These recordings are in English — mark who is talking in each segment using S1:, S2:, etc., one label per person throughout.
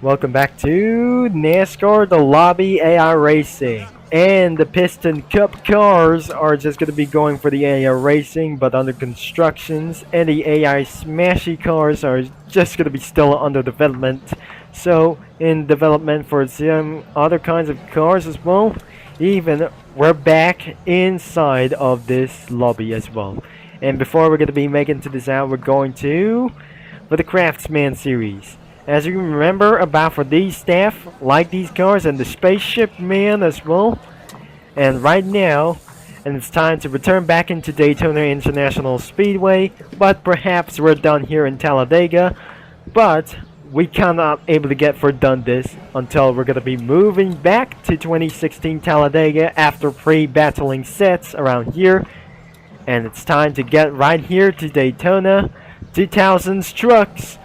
S1: Welcome back to NASCAR The Lobby AI Racing. And the Piston Cup cars are just going to be going for the AI Racing, but under constructions. And the AI Smashy cars are just going to be still under development. So, in development for some other kinds of cars as well. Even we're back inside of this lobby as well. And before we're going to be making to this out, we're going to for the Craftsman series. As you remember about for these staff, like these cars and the spaceship man as well. And right now, and it's time to return back into Daytona International Speedway, but perhaps we're done here in Talladega. But we cannot able to get for done this until we're gonna be moving back to 2016 Talladega after pre-battling sets around here. And it's time to get right here to Daytona 2000s trucks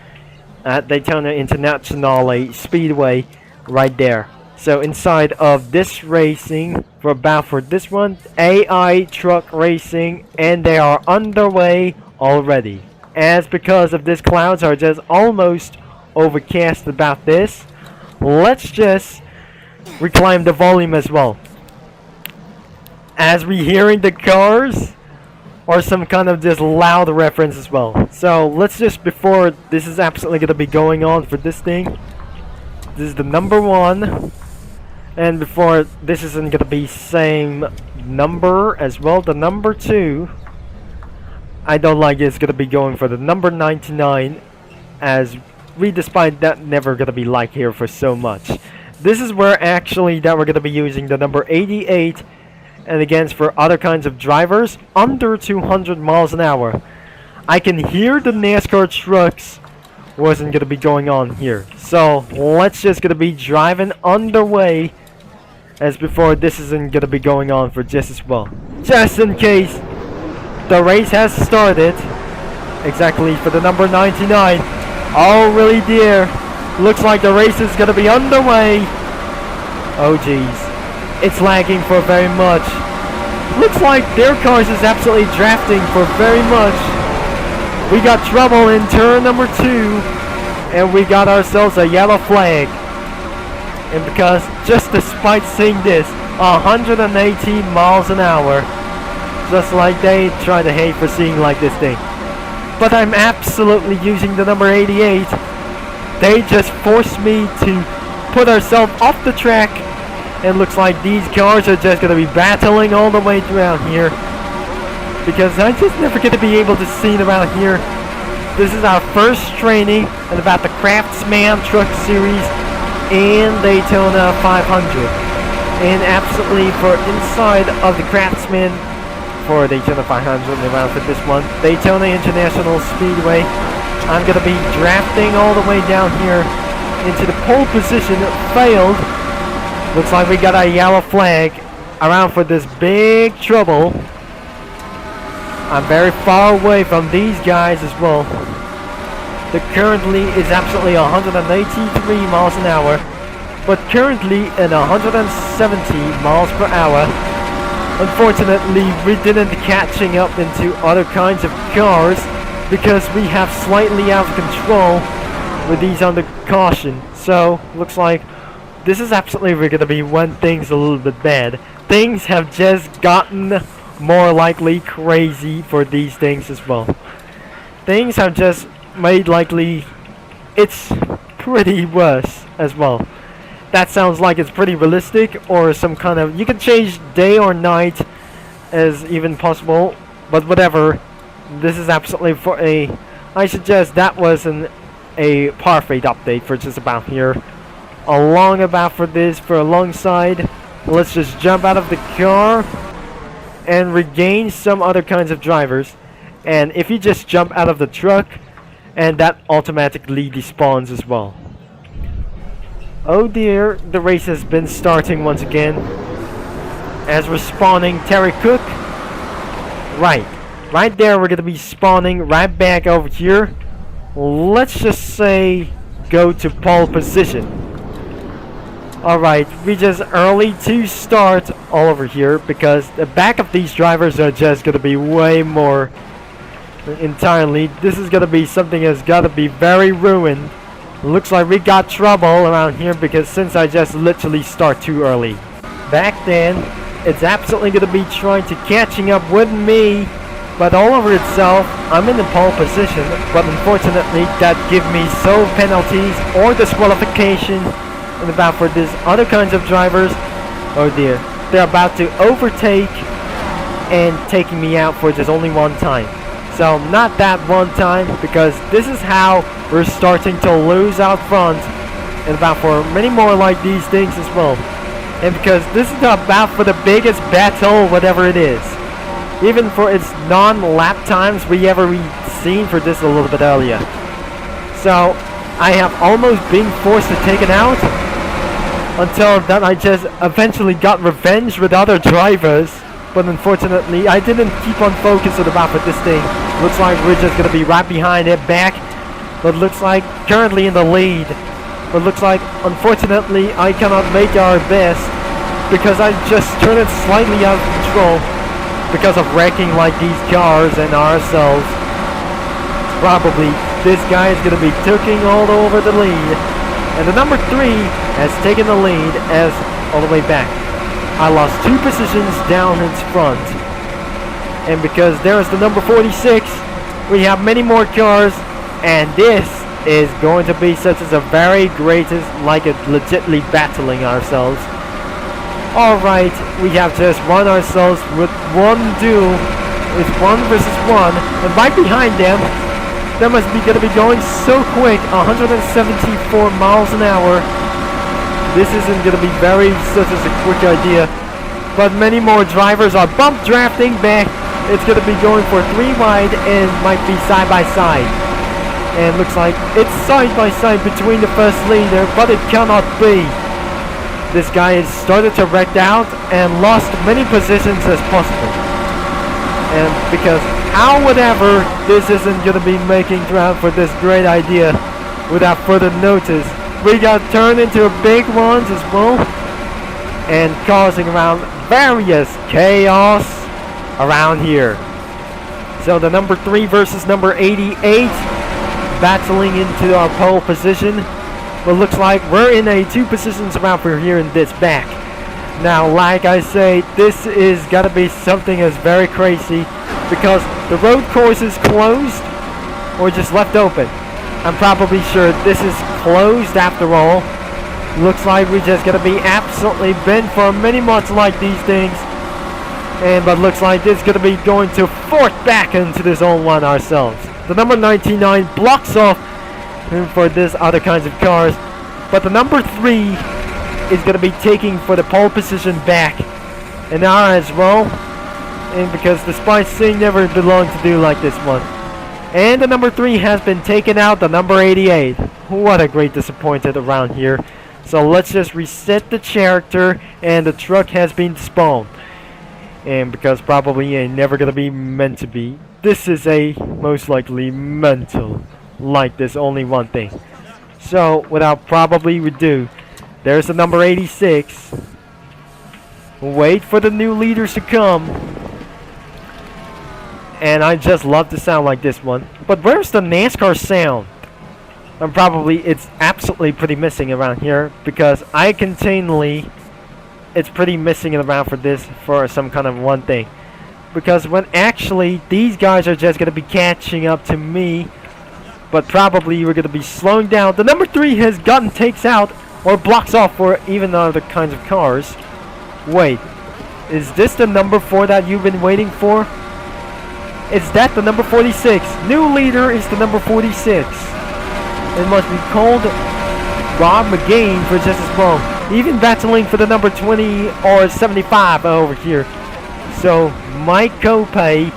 S1: at Daytona International Speedway right there. So inside of this racing for this one, AI truck racing, and they are underway already. As because of this clouds are just almost overcast about this, let's just reclaim the volume as well. As we hearing the cars or some kind of just loud reference as well. So let's just, before this is absolutely going to be going on for this thing, this is the number one, and before this isn't going to be same number as well, the number two, I don't like it's going to be going for the number 99, as we despite that never going to be like here for so much. This is where actually that we're going to be using the number 88, and against for other kinds of drivers under 200 miles an hour. I can hear the NASCAR trucks wasn't gonna be going on here, so let's just gonna be driving underway as before this isn't gonna be going on for just as well, just in case the race has started exactly for the number 99. Oh really dear, looks like the race is gonna be underway. Oh geez, it's lagging for very much. Looks like their cars is absolutely drafting for very much. We got trouble in turn number 2, and we got ourselves a yellow flag. And because just despite seeing this 118 miles an hour, just like they try to hate for seeing like this thing, but I'm absolutely using the number 88. They just forced me to put ourselves off the track. It looks like these cars are just going to be battling all the way throughout here, because I just never get to be able to see it around here. This is our first training and about the Craftsman truck series and Daytona 500. And absolutely for inside of the Craftsman for Daytona 500 around for this one, Daytona International Speedway, I'm going to be drafting all the way down here into the pole position. Failed. Looks like we got a yellow flag around for this big trouble. I'm very far away from these guys as well. The currently is absolutely 183 miles an hour, but currently in 170 miles per hour. Unfortunately, we didn't catching up into other kinds of cars because we have slightly out of control with these under caution. So looks like this is absolutely going to be when things a little bit bad. Things have just gotten more likely crazy for these things as well. Things have just made likely it's pretty worse as well. That sounds like it's pretty realistic, or some kind of, you can change day or night as even possible, but whatever. This is absolutely for a, I suggest that wasn't a perfect update for just about here. Along about for this for alongside, let's just jump out of the car and regain some other kinds of drivers. And if you just jump out of the truck, and that automatically despawns as well. Oh dear, the race has been starting once again as we're spawning Terry Cook. Right there, we're gonna be spawning right back over here. Let's just say go to pole position. Alright, we just early to start all over here because the back of these drivers are just going to be way more entirely. This is going to be something that's got to be very ruined Looks like we got trouble around here because since I just literally start too early. Back then, it's absolutely going to be trying to catching up with me, but all over itself, I'm in the pole position, but unfortunately that give me so penalties or disqualification, and about for these other kinds of drivers, oh dear, they're about to overtake and taking me out for just only one time. So not that one time, because this is how we're starting to lose out front, and about for many more like these things as well. And because this is about for the biggest battle, whatever it is. Even for its non-lap times we ever seen for this a little bit earlier. So I have almost been forced to take it out, until then I just eventually got revenge with other drivers. But unfortunately, I didn't keep on focusing about for this thing. Looks like we're just going to be right behind it back. But looks like currently in the lead. But looks like, unfortunately, I cannot make our best. Because I just turned it slightly out of control. Because of wrecking like these cars and ourselves. Probably, this guy is going to be taking all over the lead. And the number 3 has taken the lead as all the way back. I lost 2 positions down its front. And because there is the number 46, we have many more cars, and this is going to be such as a very greatest, like it legitly battling ourselves. Alright, we have just won ourselves with one duel. It's 1 versus 1, and right behind them, they must be going to be going so quick, 174 miles an hour. This isn't going to be very such as a quick idea, but many more drivers are bump drafting back. It's going to be going for 3 wide and might be side by side. And looks like it's side by side between the first leader, but it cannot be. This guy has started to wreck out and lost many positions as possible. And because how whatever this isn't going to be making throughout for this great idea without further notice. We got turned into big ones as well, and causing around various chaos around here. So the number 3 versus number 88, battling into our pole position. But looks like we're in a 2 positions around for here in this back. Now, like I say, this is gotta be something that's very crazy, because the road course is closed or just left open. I'm probably sure this is closed after all. Looks like we're just gonna be absolutely bent for many months like these things. But looks like this is gonna be going to fork back into this own one ourselves. The number 99 blocks off for this other kinds of cars. But the number 3 is gonna be taking for the pole position back. And now as well. And because the Spice thing never belonged to do like this one. And the number 3 has been taken out, the number 88. What a great disappointment around here. So let's just reset the character, and the truck has been spawned. And because probably ain't never gonna be meant to be, this is a most likely mental, like this only one thing. So without probably redo, there's the number 86. Wait for the new leaders to come. And I just love the sound like this one. But where's the NASCAR sound? And probably it's absolutely pretty missing around here, because I continually, it's pretty missing around for this for some kind of one thing. Because when actually these guys are just going to be catching up to me, but probably we're going to be slowing down. The number 3 has gotten takes out or blocks off for even other kinds of cars. Wait, is this the number 4 that you've been waiting for? Is that the number 46? New leader is the number 46. It must be called Rob McGain for just as long. Even battling for the number 20 or 75 over here. So Mike Copay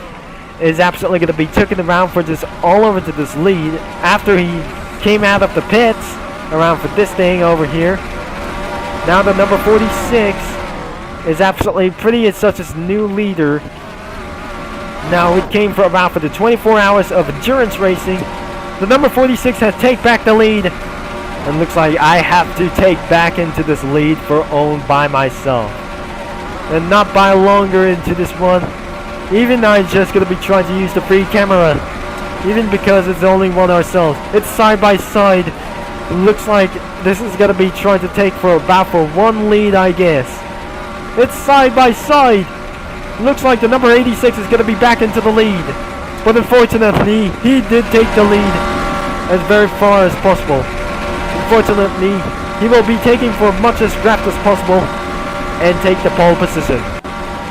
S1: is absolutely going to be taken around for this all over to this lead after he came out of the pits around for this thing over here. Now the number 46 is absolutely pretty as such as new leader. Now it came for around for the 24 hours of endurance racing. The number 46 has taken back the lead. And looks like I have to take back into this lead for owned by myself. And not by longer into this one. Even though I'm just going to be trying to use the free camera. Even because it's only one ourselves. It's side by side. Looks like this is gonna be trying to take for about for one lead, I guess. It's side by side. Looks like the number 86 is gonna be back into the lead. But unfortunately, he did take the lead as very far as possible. Unfortunately, he will be taking for much as draft as possible and take the pole position.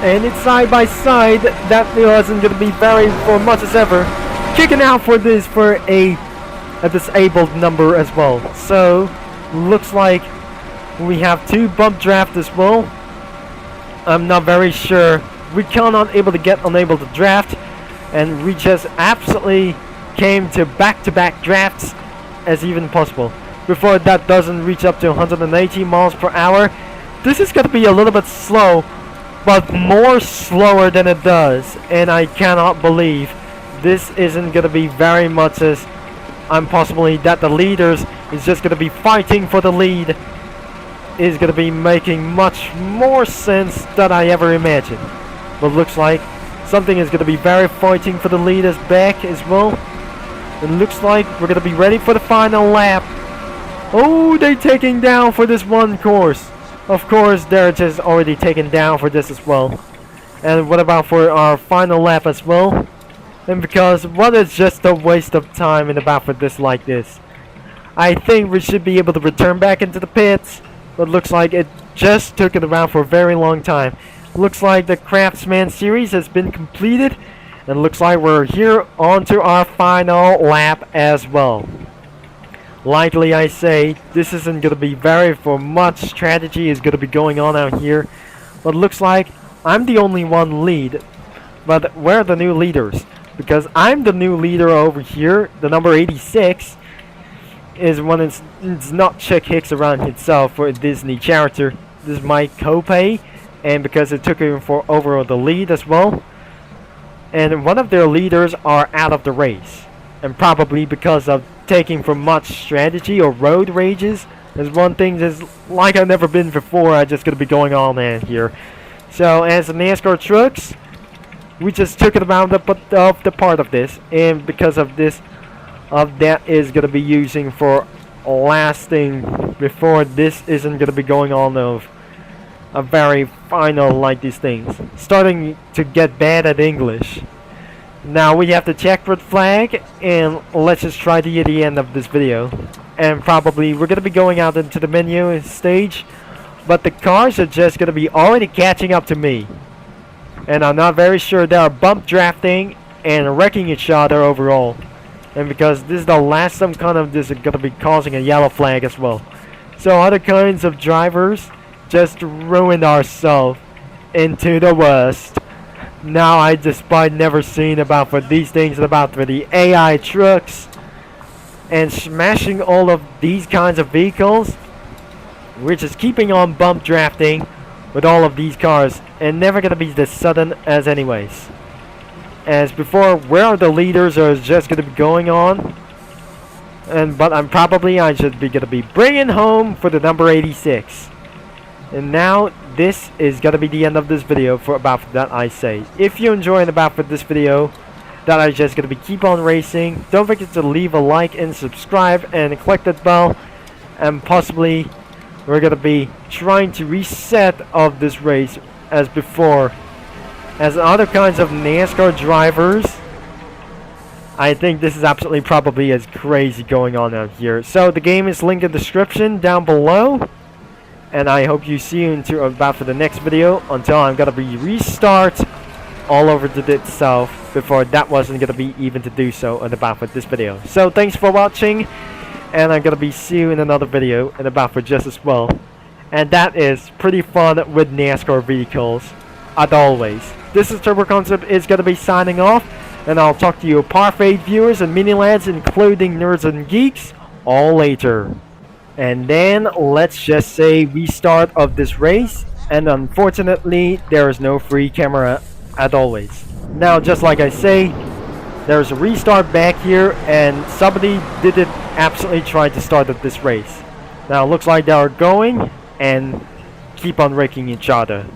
S1: And it's side by side. That wasn't gonna be very for much as ever. Kicking out for this for a disabled number as well. So looks like we have 2 bump draft as well. I'm not very sure. We cannot able to get unable to draft, and we just absolutely came to back-to-back drafts as even possible. Before that doesn't reach up to 180 miles per hour. This is gonna be a little bit slow, but more slower than it does, and I cannot believe this isn't gonna be very much as possibly that the leaders is just gonna be fighting for the lead is gonna be making much more sense than I ever imagined. But looks like something is gonna be very fighting for the leaders back as well. It looks like we're gonna be ready for the final lap. Oh, they taking down for this one course. Of course, they're just already taken down for this as well. And what about for our final lap as well? And because what is just a waste of time in about for this like this. I think we should be able to return back into the pits. But looks like it just took it around for a very long time. Looks like the Craftsman series has been completed. And looks like we're here on to our final lap as well. Likely I say, this isn't going to be very for much strategy is going to be going on out here. But looks like I'm the only one lead. But where are the new leaders? Because I'm the new leader over here. The number 86 is one it's not Chick Hicks around himself for a Disney character. This is Mike Copay. And because it took him for over the lead as well. And one of their leaders are out of the race. And probably because of taking for much strategy or road rages. There's one thing that's like I've never been before. I just gonna be going on in here. So as the NASCAR trucks, we just took it around the part of this, and because of this, that is gonna be using for lasting before this isn't gonna be going on of a very final like these things. Starting to get bad at English. Now we have the checkered flag, and let's just try to get the end of this video. And probably we're gonna be going out into the menu stage, but the cars are just gonna be already catching up to me. And I'm not very sure they are bump drafting and wrecking each other overall. And because this is the last some kind of this is gonna be causing a yellow flag as well. So other kinds of drivers just ruined ourselves into the worst. Now I despite never seen about for these things about for the AI trucks and smashing all of these kinds of vehicles. We're just keeping on bump drafting with all of these cars and never gonna be this sudden as anyways. As before, where are the leaders are just gonna be going on, but I should be gonna be bringing home for the number 86. And now this is gonna be the end of this video for about that I say. If you enjoyed about for this video that I just gonna be keep on racing, don't forget to leave a like and subscribe and click that bell, and possibly we're gonna be trying to reset of this race as before. As other kinds of NASCAR drivers, I think this is absolutely probably as crazy going on out here. So the game is linked in the description down below. And I hope you see you into about for the next video until I'm gonna be restart all over to itself before that wasn't gonna be even to do so in about for this video. So thanks for watching, and I'm gonna be see you in another video in about for just as well. And that is pretty fun with NASCAR vehicles, as always. This is Turbo Concept is gonna be signing off, and I'll talk to you Parfait viewers and mini lads, including nerds and geeks, all later. And then let's just say restart of this race, and unfortunately there is no free camera as always. Now just like I say, there's a restart back here, and somebody did it absolutely try to start up this race. Now it looks like they are going and keep on wrecking each other.